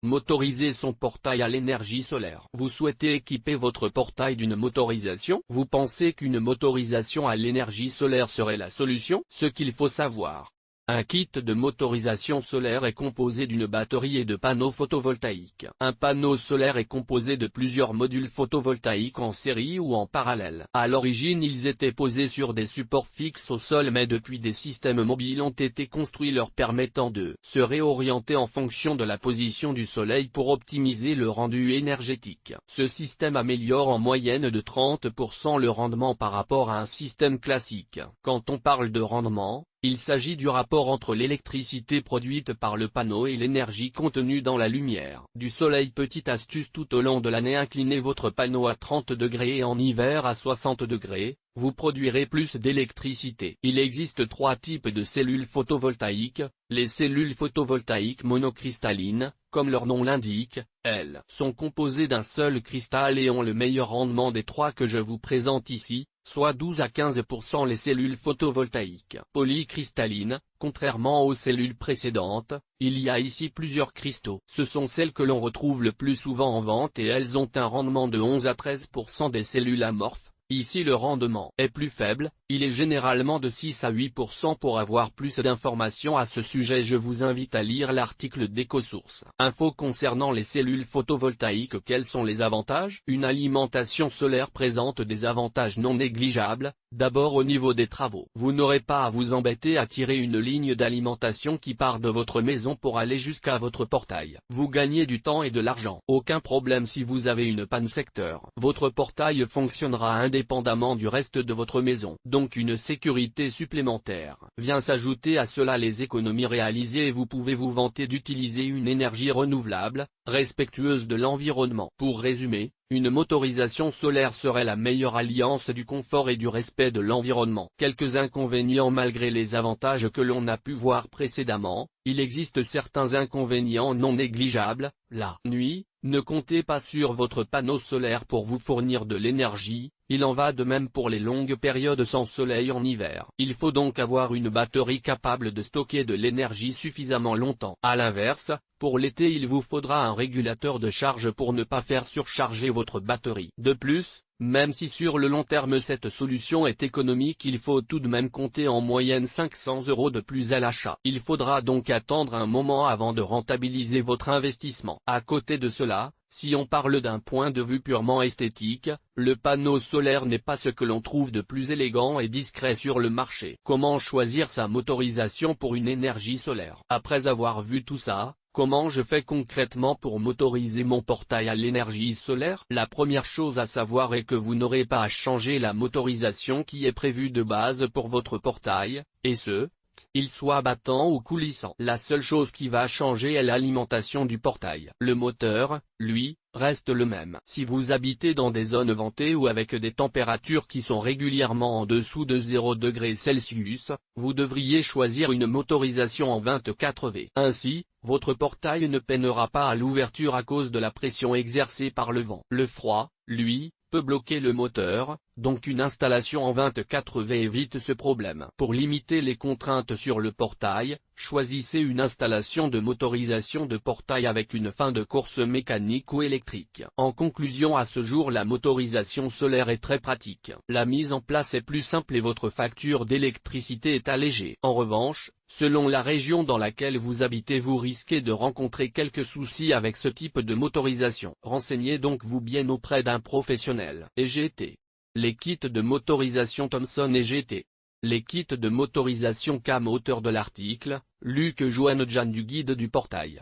Motoriser son portail à l'énergie solaire. Vous souhaitez équiper votre portail d'une motorisation? Vous pensez qu'une motorisation à l'énergie solaire serait la solution? Ce qu'il faut savoir. Un kit de motorisation solaire est composé d'une batterie et de panneaux photovoltaïques. Un panneau solaire est composé de plusieurs modules photovoltaïques en série ou en parallèle. À l'origine ils étaient posés sur des supports fixes au sol, mais depuis des systèmes mobiles ont été construits leur permettant de se réorienter en fonction de la position du soleil pour optimiser le rendu énergétique. Ce système améliore en moyenne de 30% le rendement par rapport à un système classique. Quand on parle de rendement, il s'agit du rapport entre l'électricité produite par le panneau et l'énergie contenue dans la lumière du soleil. Petite astuce: tout au long de l'année, inclinez votre panneau à 30 degrés et en hiver à 60 degrés, vous produirez plus d'électricité. Il existe 3 types de cellules photovoltaïques. Les cellules photovoltaïques monocristallines, comme leur nom l'indique, elles sont composées d'un seul cristal et ont le meilleur rendement des 3 que je vous présente ici, soit 12 à 15%. Les cellules photovoltaïques polycristallines, contrairement aux cellules précédentes, il y a ici plusieurs cristaux. Ce sont celles que l'on retrouve le plus souvent en vente et elles ont un rendement de 11 à 13% des cellules amorphes. Ici le rendement est plus faible, il est généralement de 6 à 8%. Pour avoir plus d'informations à ce sujet, je vous invite à lire l'article d'EcoSource Info concernant les cellules photovoltaïques. Quels sont les avantages? Une alimentation solaire présente des avantages non négligeables. D'abord, au niveau des travaux, vous n'aurez pas à vous embêter à tirer une ligne d'alimentation qui part de votre maison pour aller jusqu'à votre portail. Vous gagnez du temps et de l'argent. Aucun problème si vous avez une panne secteur. Votre portail fonctionnera indépendamment du reste de votre maison. Donc une sécurité supplémentaire vient s'ajouter à cela les économies réalisées et vous pouvez vous vanter d'utiliser une énergie renouvelable, respectueuse de l'environnement. Pour résumer, une motorisation solaire serait la meilleure alliance du confort et du respect de l'environnement. Quelques inconvénients. Malgré les avantages que l'on a pu voir précédemment, il existe certains inconvénients non négligeables. La nuit, ne comptez pas sur votre panneau solaire pour vous fournir de l'énergie. Il en va de même pour les longues périodes sans soleil en hiver. Il faut donc avoir une batterie capable de stocker de l'énergie suffisamment longtemps. À l'inverse, pour l'été il vous faudra un régulateur de charge pour ne pas faire surcharger votre batterie. De plus, même si sur le long terme cette solution est économique, il faut tout de même compter en moyenne 500 € de plus à l'achat. Il faudra donc attendre un moment avant de rentabiliser votre investissement. À côté de cela, si on parle d'un point de vue purement esthétique, le panneau solaire n'est pas ce que l'on trouve de plus élégant et discret sur le marché. Comment choisir sa motorisation pour une énergie solaire? Après avoir vu tout ça, comment je fais concrètement pour motoriser mon portail à l'énergie solaire? La première chose à savoir est que vous n'aurez pas à changer la motorisation qui est prévue de base pour votre portail, et ce, qu'il soit battant ou coulissant. La seule chose qui va changer est l'alimentation du portail. Le moteur, lui, reste le même. Si vous habitez dans des zones ventées ou avec des températures qui sont régulièrement en dessous de 0°C, vous devriez choisir une motorisation en 24 V. Ainsi, votre portail ne peinera pas à l'ouverture à cause de la pression exercée par le vent. Le froid, lui, peut bloquer le moteur, donc une installation en 24 V évite ce problème. Pour limiter les contraintes sur le portail, choisissez une installation de motorisation de portail avec une fin de course mécanique ou électrique. En conclusion, à ce jour la motorisation solaire est très pratique. La mise en place est plus simple et votre facture d'électricité est allégée. En revanche, selon la région dans laquelle vous habitez, vous risquez de rencontrer quelques soucis avec ce type de motorisation. Renseignez donc vous bien auprès d'un professionnel. EGT. Les kits de motorisation Thomson EGT. Les kits de motorisation CAM. Auteur de l'article, Luc Joannejan du guide du portail.